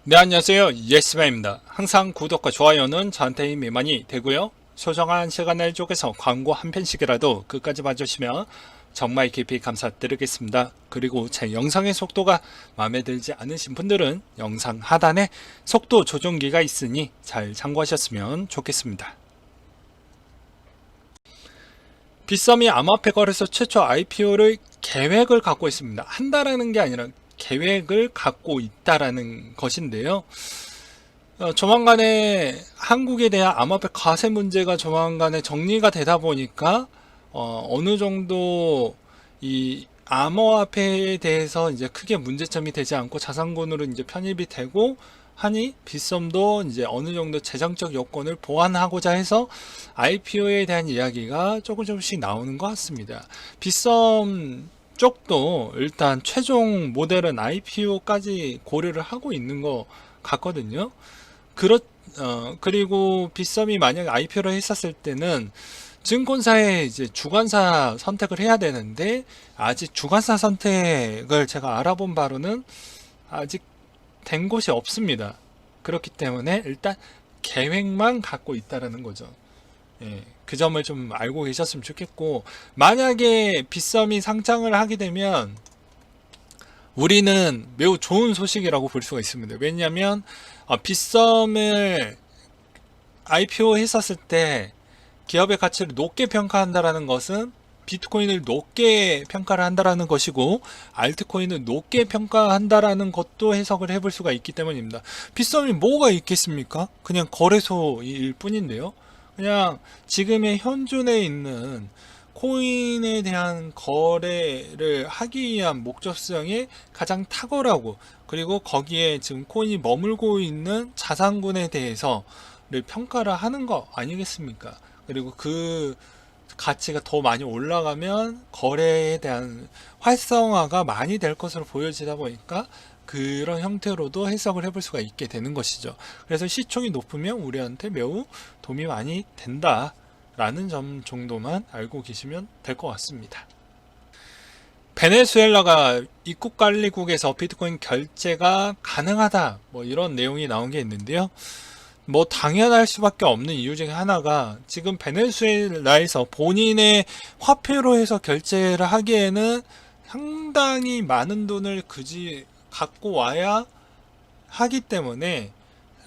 네, 안녕하세요. 예스맨입니다. 항상 구독과 좋아요는 저한테 힘이 많이 되고요. 소중한 시간을 쪼개서 광고 한 편씩이라도 끝까지 봐주시면 정말 깊이 감사드리겠습니다. 그리고 제 영상의 속도가 마음에 들지 않으신 분들은 영상 하단에 속도 조정기가 있으니 잘 참고하셨으면 좋겠습니다. 빗썸이 암호화폐 거래소 최초 IPO를 계획을 갖고 있습니다. 한다라는 게 아니라 계획을 갖고 있다라는 것인데요. 조만간에 한국에 대한 암호화폐 과세 문제가 조만간에 정리가 되다 보니까 어느 정도 이 암호화폐에 대해서 이제 크게 문제점이 되지 않고 자산군으로 이제 편입이 되고 하니 빗썸도 이제 어느 정도 재정적 여건을 보완하고자 해서 IPO에 대한 이야기가 조금씩 나오는 것 같습니다. 빗썸 쪽도 일단 최종 모델은 IPO까지 고려를 하고 있는 것 같거든요. 그리고 빗썸이 만약에 IPO를 했었을 때는 증권사에 이제 주관사 선택을 해야 되는데 아직 주관사 선택을 제가 알아본 바로는 아직 된 곳이 없습니다. 그렇기 때문에 일단 계획만 갖고 있다라는 거죠. 예, 그 점을 좀 알고 계셨으면 좋겠고, 만약에 빗썸이 상장을 하게 되면 우리는 매우 좋은 소식이라고 볼 수가 있습니다. 왜냐하면 빗썸을 IPO 했었을 때 기업의 가치를 높게 평가한다라는 것은 비트코인을 높게 평가를 한다라는 것이고, 알트코인을 높게 평가한다라는 것도 해석을 해볼 수가 있기 때문입니다. 빗썸이 뭐가 있겠습니까? 그냥 거래소일 뿐인데요. 그냥 지금의 현존에 있는 코인에 대한 거래를 하기 위한 목적성이 가장 탁월하고, 그리고 거기에 지금 코인이 머물고 있는 자산군에 대해서를 평가를 하는 거 아니겠습니까? 그리고 그 가치가 더 많이 올라가면 거래에 대한 활성화가 많이 될 것으로 보여지다 보니까 그런 형태로도 해석을 해볼 수가 있게 되는 것이죠. 그래서 시총이 높으면 우리한테 매우 도움이 많이 된다 라는 점 정도만 알고 계시면 될 것 같습니다. 베네수엘라가 입국 관리국에서 비트코인 결제가 가능하다, 뭐 이런 내용이 나온 게 있는데요. 뭐 당연할 수밖에 없는 이유 중에 하나가, 지금 베네수엘라에서 본인의 화폐로 해서 결제를 하기에는 상당히 많은 돈을 갖고 와야 하기 때문에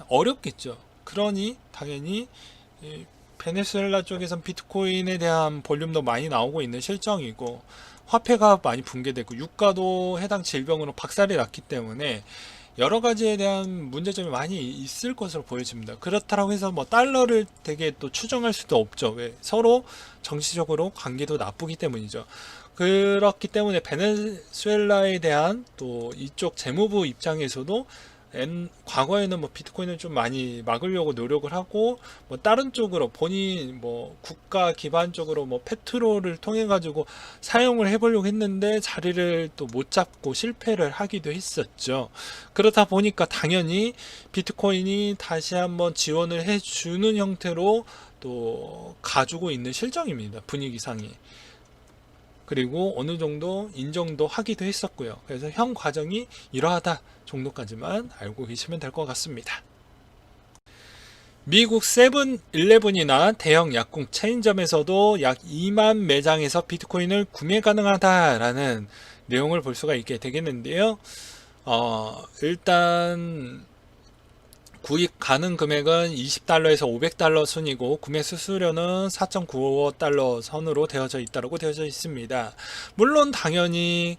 어렵겠죠. 그러니 당연히 베네수엘라 쪽에선 비트코인에 대한 볼륨도 많이 나오고 있는 실정이고, 화폐가 많이 붕괴되고 유가도 해당 질병으로 박살이 났기 때문에 여러 가지에 대한 문제점이 많이 있을 것으로 보여집니다. 그렇다고 해서 뭐 달러를 되게 또 추정할 수도 없죠. 왜? 서로 정치적으로 관계도 나쁘기 때문이죠. 그렇기 때문에 베네수엘라에 대한 또 이쪽 재무부 입장에서도 과거에는 뭐 비트코인을 좀 많이 막으려고 노력을 하고, 뭐 다른 쪽으로 본인 뭐 국가 기반적으로 뭐 페트롤을 통해 가지고 사용을 해보려고 했는데 자리를 또 못 잡고 실패를 하기도 했었죠. 그렇다 보니까 당연히 비트코인이 다시 한번 지원을 해주는 형태로 또 가지고 있는 실정입니다. 분위기상이. 그리고 어느 정도 인정도 하기도 했었고요. 그래서 현 과정이 이러하다 정도까지만 알고 계시면 될 것 같습니다. 미국 세븐일레븐이나 대형 약국 체인점에서도 약 2만 매장에서 비트코인을 구매 가능하다라는 내용을 볼 수가 있게 되겠는데요. 일단 구입 가능 금액은 $20에서 $500 순이고, 구매 수수료는 4.95달러 선으로 되어져 있다고 되어져 있습니다. 물론 당연히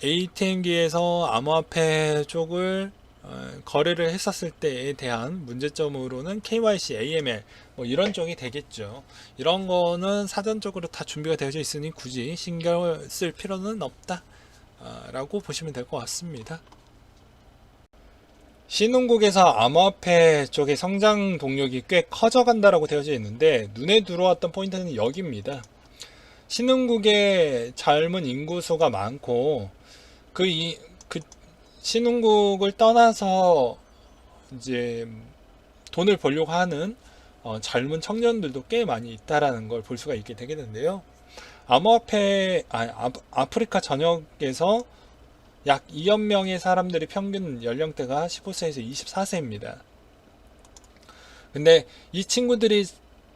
ATM기에서 암호화폐 쪽을 거래를 했었을 때에 대한 문제점으로는 KYC, AML 뭐 이런 쪽이 되겠죠. 이런 거는 사전적으로 다 준비가 되어져 있으니 굳이 신경을 쓸 필요는 없다 라고 보시면 될 것 같습니다. 신흥국에서 암호화폐 쪽의 성장 동력이 꽤 커져간다라고 되어져 있는데, 눈에 들어왔던 포인트는 여기입니다. 신흥국에 젊은 인구수가 많고, 그 신흥국을 떠나서 이제 돈을 벌려고 하는 젊은 청년들도 꽤 많이 있다라는 걸 볼 수가 있게 되겠는데요. 아프리카 전역에서 약 2억 명의 사람들이 평균 연령대가 15세에서 24세입니다. 근데 이 친구들이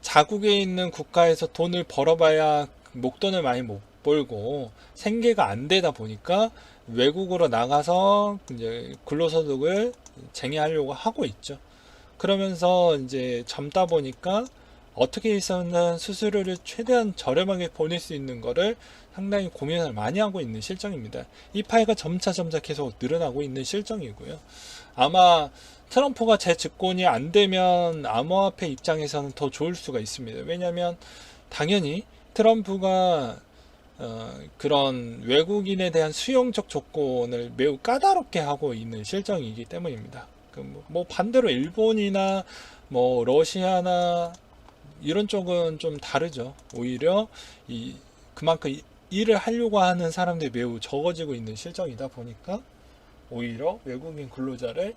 자국에 있는 국가에서 돈을 벌어봐야 목돈을 많이 못 벌고 생계가 안 되다 보니까 외국으로 나가서 이제 근로소득을 쟁여하려고 하고 있죠. 그러면서 이제 젊다 보니까 어떻게 해서는 수수료를 최대한 저렴하게 보낼 수 있는 거를 상당히 고민을 많이 하고 있는 실정입니다. 이 파이가 점차 계속 늘어나고 있는 실정이고요. 아마 트럼프가 재집권이 안 되면 암호화폐 입장에서는 더 좋을 수가 있습니다. 왜냐하면 당연히 트럼프가 그런 외국인에 대한 수용적 조건을 매우 까다롭게 하고 있는 실정이기 때문입니다. 뭐 반대로 일본이나 뭐 러시아나 이런 쪽은 좀 다르죠. 오히려 그만큼 일을 하려고 하는 사람들이 매우 적어지고 있는 실정이다 보니까 오히려 외국인 근로자를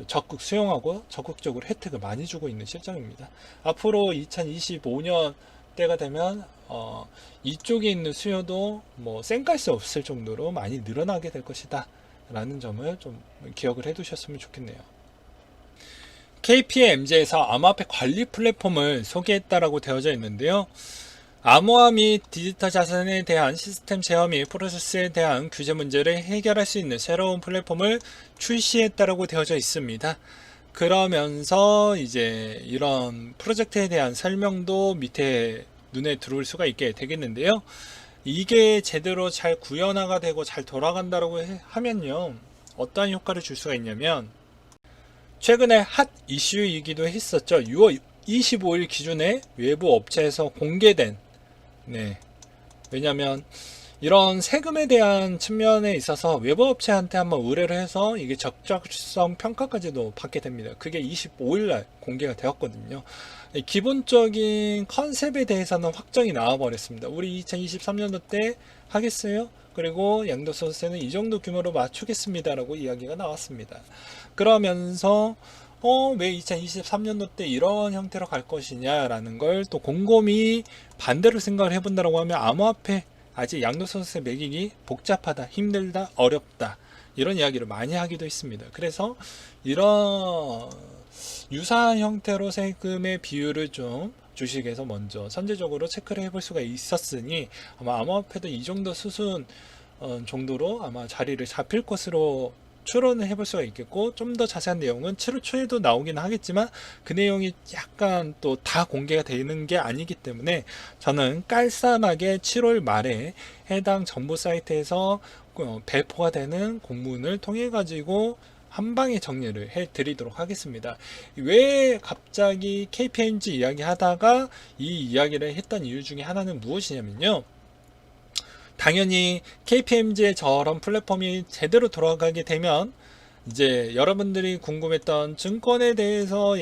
적극 수용하고 적극적으로 혜택을 많이 주고 있는 실정입니다. 앞으로 2025년 때가 되면 이쪽에 있는 수요도 뭐 쌩깔 수 없을 정도로 많이 늘어나게 될 것이다 라는 점을 좀 기억을 해 두셨으면 좋겠네요. KPMG에서 암호화폐 관리 플랫폼을 소개했다라고 되어져 있는데요. 암호화 및 디지털 자산에 대한 시스템 제어 및 프로세스에 대한 규제 문제를 해결할 수 있는 새로운 플랫폼을 출시했다라고 되어져 있습니다. 그러면서 이제 이런 프로젝트에 대한 설명도 밑에 눈에 들어올 수가 있게 되겠는데요. 이게 제대로 잘 구현화가 되고 잘 돌아간다라고 하면요. 어떠한 효과를 줄 수가 있냐면 최근에 핫 이슈이기도 했었죠. 6월 25일 기준에 외부 업체에서 공개된 왜냐하면 이런 세금에 대한 측면에 있어서 외부 업체한테 한번 의뢰를 해서 이게 적절성 평가까지도 받게 됩니다. 그게 25일날 공개가 되었거든요. 기본적인 컨셉에 대해서는 확정이 나와 버렸습니다. 우리 2023년도 때 하겠어요? 그리고 양도소득세는 이 정도 규모로 맞추겠습니다 라고 이야기가 나왔습니다. 그러면서 왜 2023년도 때 이런 형태로 갈 것이냐 라는 걸 또 곰곰이 반대로 생각을 해본다고 하면 암호화폐 아직 양도소득세 매기기 복잡하다, 힘들다, 어렵다 이런 이야기를 많이 하기도 했습니다. 그래서 이런 유사한 형태로 세금의 비율을 좀 주식에서 먼저 선제적으로 체크를 해볼 수가 있었으니 아마 암호화폐도 이 정도 수준 정도로 아마 자리를 잡힐 것으로 추론을 해볼 수가 있겠고, 좀 더 자세한 내용은 7월 초에도 나오긴 하겠지만 그 내용이 약간 또 다 공개가 되는 게 아니기 때문에 저는 깔쌈하게 7월 말에 해당 정보 사이트에서 배포가 되는 공문을 통해 가지고 한 방에 정리를 해 드리도록 하겠습니다. 왜 갑자기 KPMG 이야기 하다가 이 이야기를 했던 이유 중에 하나는 무엇이냐면요. 당연히 KPMG의 저런 플랫폼이 제대로 돌아가게 되면 이제 여러분들이 궁금했던 증권에 대해서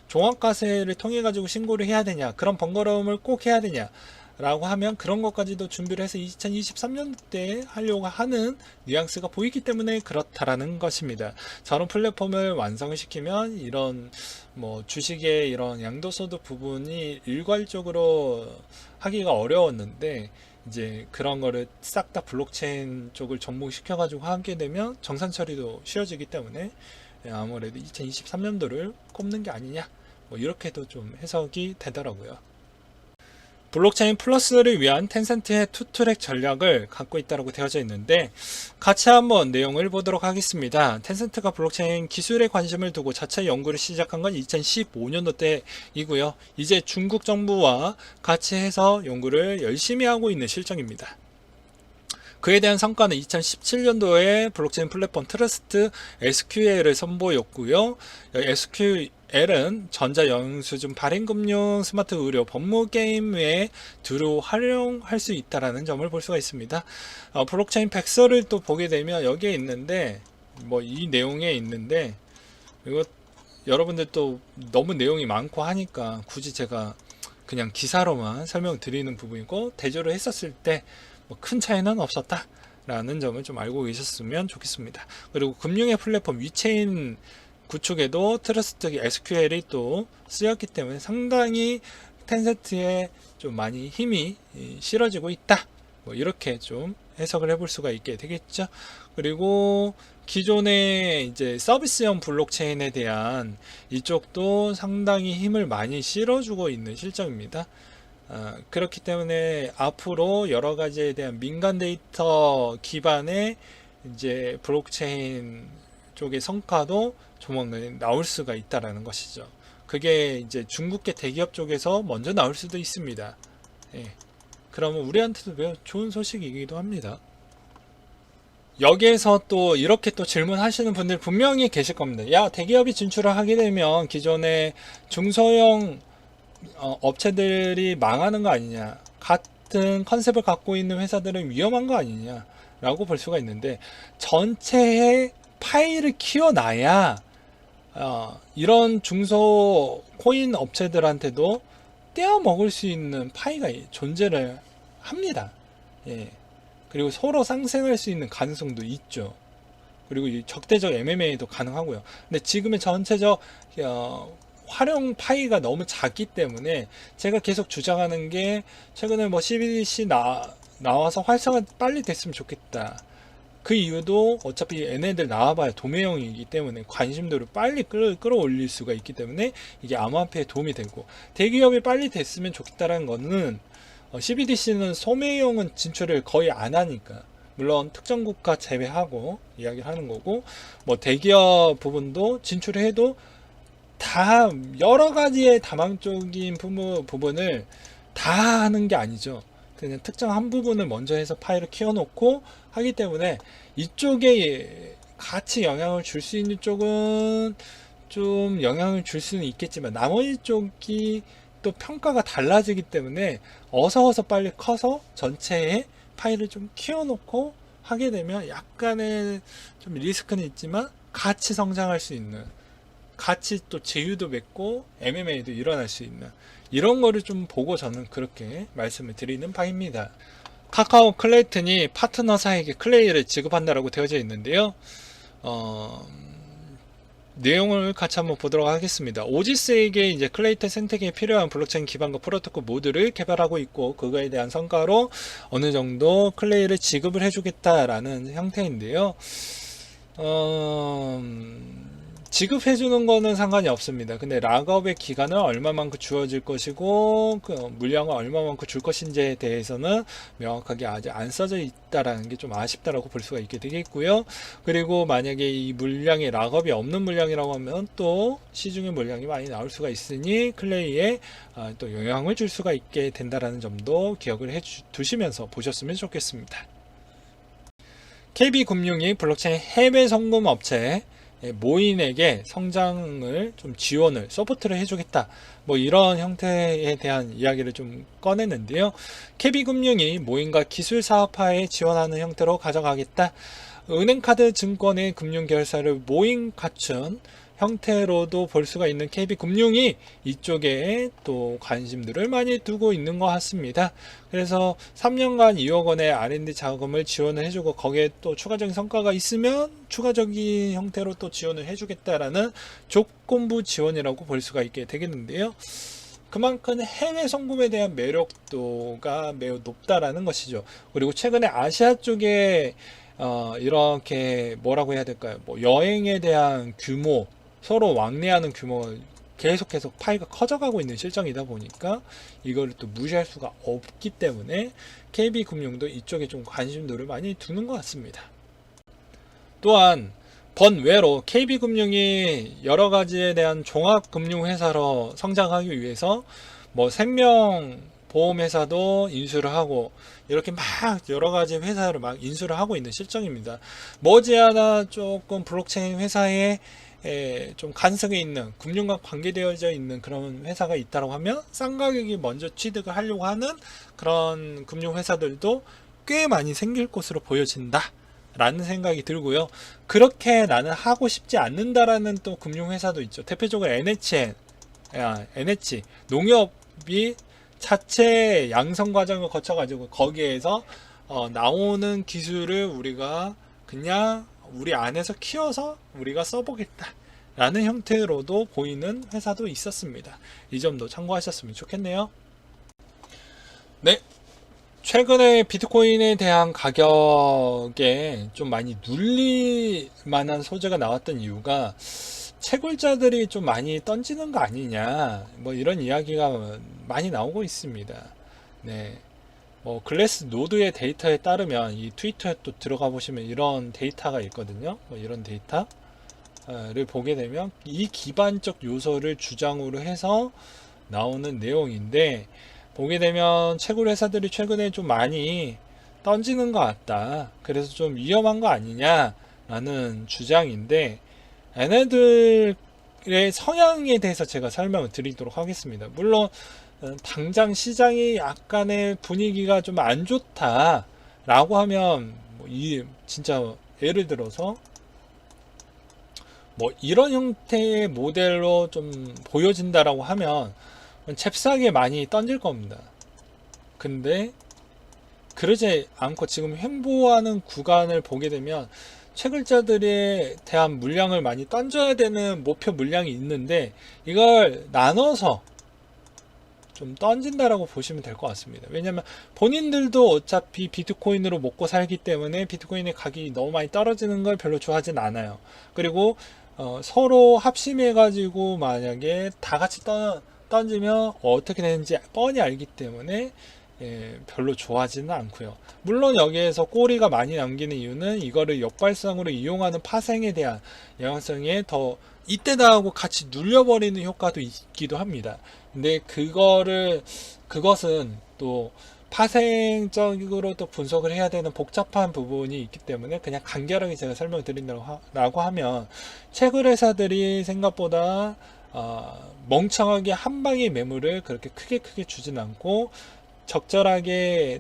종합과세를 통해 가지고 신고를 해야 되냐, 그런 번거로움을 꼭 해야 되냐 라고 하면 그런 것까지도 준비를 해서 2023년 때 하려고 하는 뉘앙스가 보이기 때문에 그렇다라는 것입니다. 저런 플랫폼을 완성을 시키면 이런 뭐 주식의 이런 양도소득 부분이 일괄적으로 하기가 어려웠는데 이제 그런 거를 싹 다 블록체인 쪽을 접목시켜 가지고 하게 되면 정산 처리도 쉬워지기 때문에 아무래도 2023년도를 꼽는 게 아니냐, 뭐 이렇게도 좀 해석이 되더라고요. 블록체인 플러스를 위한 텐센트의 투트랙 전략을 갖고 있다고 되어져 있는데 같이 한번 내용을 보도록 하겠습니다. 텐센트가 블록체인 기술에 관심을 두고 자체 연구를 시작한 건 2015년도 때이고요. 이제 중국 정부와 같이 해서 연구를 열심히 하고 있는 실정입니다. 그에 대한 성과는 2017년도에 블록체인 플랫폼 트러스트 SQL을 선보였고요. SQL은 전자영수증, 발행금융, 스마트 의료, 법무게임 외에 두루 활용할 수 있다는 점을 볼 수가 있습니다. 블록체인 백서를 또 보게 되면 여기에 있는데 뭐 이 내용에 있는데 이거 여러분들 또 너무 내용이 많고 하니까 굳이 제가 그냥 기사로만 설명을 드리는 부분이고, 대조를 했었을 때 뭐 큰 차이는 없었다 라는 점을 좀 알고 계셨으면 좋겠습니다. 그리고 금융의 플랫폼 위체인 구축에도 트러스트 SQL이 또 쓰였기 때문에 상당히 텐센트에 좀 많이 힘이 실어지고 있다, 뭐 이렇게 좀 해석을 해볼 수가 있게 되겠죠. 그리고 기존의 이제 서비스형 블록체인에 대한 이쪽도 상당히 힘을 많이 실어주고 있는 실정입니다. 그렇기 때문에 앞으로 여러 가지에 대한 민간 데이터 기반의 이제 블록체인 쪽의 성과도 조만간 나올 수가 있다라는 것이죠. 그게 이제 중국계 대기업 쪽에서 먼저 나올 수도 있습니다. 예. 그러면 우리한테도 매우 좋은 소식이기도 합니다. 여기에서 또 이렇게 또 질문하시는 분들 분명히 계실 겁니다. 야, 대기업이 진출을 하게 되면 기존의 중소형 업체들이 망하는 거 아니냐, 같은 컨셉을 갖고 있는 회사들은 위험한 거 아니냐 라고 볼 수가 있는데, 전체의 파일을 키워놔야 이런 중소 코인 업체들한테도 떼어 먹을 수 있는 파이가 존재를 합니다. 예. 그리고 서로 상생할 수 있는 가능성도 있죠. 그리고 이 적대적 MMA도 가능하고요. 근데 지금의 전체적 활용 파이가 너무 작기 때문에 제가 계속 주장하는 게, 최근에 뭐 CBDC 나와서 활성화 빨리 됐으면 좋겠다. 그 이유도 어차피 얘네들 나와봐야 도매형이기 때문에 관심도를 빨리 끌어올릴 수가 있기 때문에 이게 암호화폐에 도움이 되고, 대기업이 빨리 됐으면 좋겠다라는 거는 CBDC는 소매형은 진출을 거의 안 하니까, 물론 특정 국가 제외하고 이야기를 하는 거고, 뭐 대기업 부분도 진출을 해도 다 여러 가지의 다망적인 부분을 다 하는 게 아니죠. 그냥 특정 한 부분을 먼저 해서 파일을 키워놓고 하기 때문에, 이쪽에 같이 영향을 줄 수 있는 쪽은 좀 영향을 줄 수는 있겠지만, 나머지 쪽이 또 평가가 달라지기 때문에 어서 빨리 커서 전체의 파일을 좀 키워놓고 하게 되면 약간의 좀 리스크는 있지만 같이 성장할 수 있는, 같이 또 제휴도 맺고 MMA도 일어날 수 있는, 이런 거를 좀 보고 저는 그렇게 말씀을 드리는 바입니다. 카카오 클레이튼이 파트너사에게 클레이를 지급한다라고 되어져 있는데요. 내용을 같이 한번 보도록 하겠습니다. 오지스에게 이제 클레이튼 생태계에 필요한 블록체인 기반과 프로토콜 모듈을 개발하고 있고, 그거에 대한 성과로 어느 정도 클레이를 지급을 해주겠다라는 형태인데요. 지급해주는 거는 상관이 없습니다. 근데 락업의 기간은 얼마만큼 주어질 것이고, 그 물량을 얼마만큼 줄 것인지에 대해서는 명확하게 아직 안 써져 있다라는 게 좀 아쉽다라고 볼 수가 있게 되겠고요. 그리고 만약에 이 물량이 락업이 없는 물량이라고 하면 또 시중의 물량이 많이 나올 수가 있으니 클레이에 또 영향을 줄 수가 있게 된다라는 점도 기억을 해 두시면서 보셨으면 좋겠습니다. KB금융이 블록체인 해외 송금 업체 모인에게 성장을 좀 지원을, 서포트를 해주겠다, 뭐 이런 형태에 대한 이야기를 좀 꺼냈는데요. KB금융이 모인과 기술 사업화에 지원하는 형태로 가져가겠다. 은행카드 증권의 금융결사를 모인 갖춘 형태로도 볼 수가 있는 KB금융이 이쪽에 또 관심들을 많이 두고 있는 것 같습니다. 그래서 3년간 2억 원의 R&D 자금을 지원을 해주고, 거기에 또 추가적인 성과가 있으면 추가적인 형태로 또 지원을 해주겠다라는 조건부 지원이라고 볼 수가 있게 되겠는데요. 그만큼 해외 송금에 대한 매력도가 매우 높다라는 것이죠. 그리고 최근에 아시아 쪽에 이렇게 뭐라고 해야 될까요? 뭐 여행에 대한 규모, 서로 왕래하는 규모가 계속 파이가 커져가고 있는 실정이다 보니까 이거를 또 무시할 수가 없기 때문에 KB금융도 이쪽에 좀 관심도를 많이 두는 것 같습니다. 또한 번외로 KB금융이 여러 가지에 대한 종합금융회사로 성장하기 위해서 뭐 생명보험회사도 인수를 하고, 이렇게 막 여러 가지 회사를 막 인수를 하고 있는 실정입니다. 머지않아 조금 블록체인 회사에 좀 간섭이 있는, 금융과 관계되어져 있는 그런 회사가 있다고 하면 싼 가격이 먼저 취득을 하려고 하는 그런 금융회사들도 꽤 많이 생길 것으로 보여진다 라는 생각이 들고요. 그렇게 나는 하고 싶지 않는다라는 또 금융회사도 있죠. 대표적으로 NH 농협이 자체 양성 과정을 거쳐 가지고 거기에서 나오는 기술을 우리가 그냥 우리 안에서 키워서 우리가 써보겠다 라는 형태로도 보이는 회사도 있었습니다. 이 점도 참고하셨으면 좋겠네요. 네, 최근에 비트코인에 대한 가격에 좀 많이 눌릴 만한 소재가 나왔던 이유가 채굴자들이 좀 많이 던지는 거 아니냐, 뭐 이런 이야기가 많이 나오고 있습니다. 네. 글래스 노드의 데이터에 따르면 이 트위터에 또 들어가 보시면 이런 데이터가 있거든요. 이런 데이터를 보게 되면 이 기반적 요소를 주장으로 해서 나오는 내용인데, 보게 되면 채굴 회사들이 최근에 좀 많이 던지는 것 같다. 그래서 좀 위험한 거 아니냐라는 주장인데, 얘네들의 성향에 대해서 제가 설명을 드리도록 하겠습니다. 물론 당장 시장이 약간의 분위기가 좀 안 좋다라고 하면 진짜 예를 들어서 뭐 이런 형태의 모델로 좀 보여진다라고 하면 잽싸게 많이 던질 겁니다. 근데 그러지 않고 지금 횡보하는 구간을 보게 되면 채굴자들에 대한 물량을 많이 던져야 되는 목표 물량이 있는데, 이걸 나눠서 좀 던진다라고 보시면 될 것 같습니다. 왜냐면 본인들도 어차피 비트코인으로 먹고 살기 때문에 비트코인의 가격이 너무 많이 떨어지는 걸 별로 좋아하진 않아요. 그리고 서로 합심해 가지고 만약에 다 같이 던지면 어떻게 되는지 뻔히 알기 때문에 별로 좋아하지는 않고요. 물론 여기에서 꼬리가 많이 남기는 이유는 이거를 역발상으로 이용하는 파생에 대한 영향성에 더 이때다 하고 같이 눌려버리는 효과도 있기도 합니다. 근데 그것은 또 파생적으로 또 분석을 해야 되는 복잡한 부분이 있기 때문에 그냥 간결하게 제가 설명을 드린다고 하면, 채굴 회사들이 생각보다 멍청하게 한 방의 매물을 그렇게 크게 주진 않고, 적절하게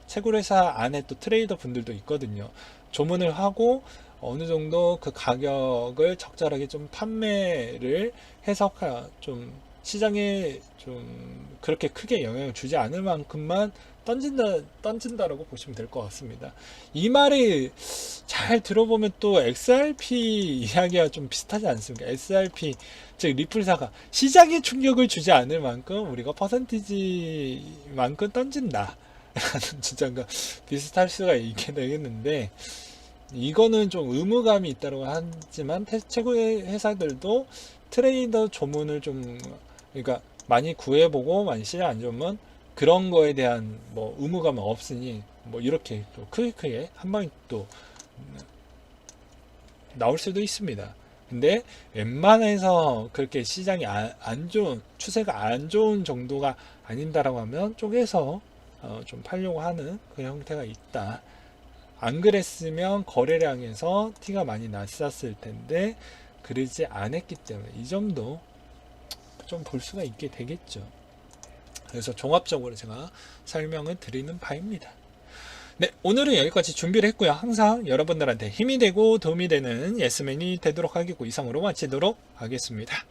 채굴 회사 안에 또 트레이더 분들도 있거든요. 조문을 하고 어느 정도 그 가격을 적절하게 좀 판매를 해서 좀 시장에 좀 그렇게 크게 영향을 주지 않을 만큼만 던진다라고 보시면 될 것 같습니다. 이 말이 잘 들어보면 또 XRP 이야기와 좀 비슷하지 않습니까? XRP, 즉 리플사가 시장에 충격을 주지 않을 만큼 우리가 퍼센티지만큼 던진다 라는 주장과 비슷할 수가 있게 되겠는데, 이거는 좀 의무감이 있다고 하지만 채굴 회사들도 트레이더 조문을 좀, 그러니까 많이 구해보고 많이 시장 안 좋으면 그런 거에 대한 뭐 의무감은 없으니 뭐 이렇게 또 크게 한 방에 또 나올 수도 있습니다. 근데 웬만해서 그렇게 시장이 안 좋은, 추세가 안 좋은 정도가 아닌다라고 하면 쪼개서 좀 팔려고 하는 그 형태가 있다. 안 그랬으면 거래량에서 티가 많이 났었을 텐데 그러지 않았기 때문에 이 점도 좀 볼 수가 있게 되겠죠. 그래서 종합적으로 제가 설명을 드리는 바입니다. 네, 오늘은 여기까지 준비를 했고요. 항상 여러분들한테 힘이 되고 도움이 되는 예스맨이 되도록 하겠고, 이상으로 마치도록 하겠습니다.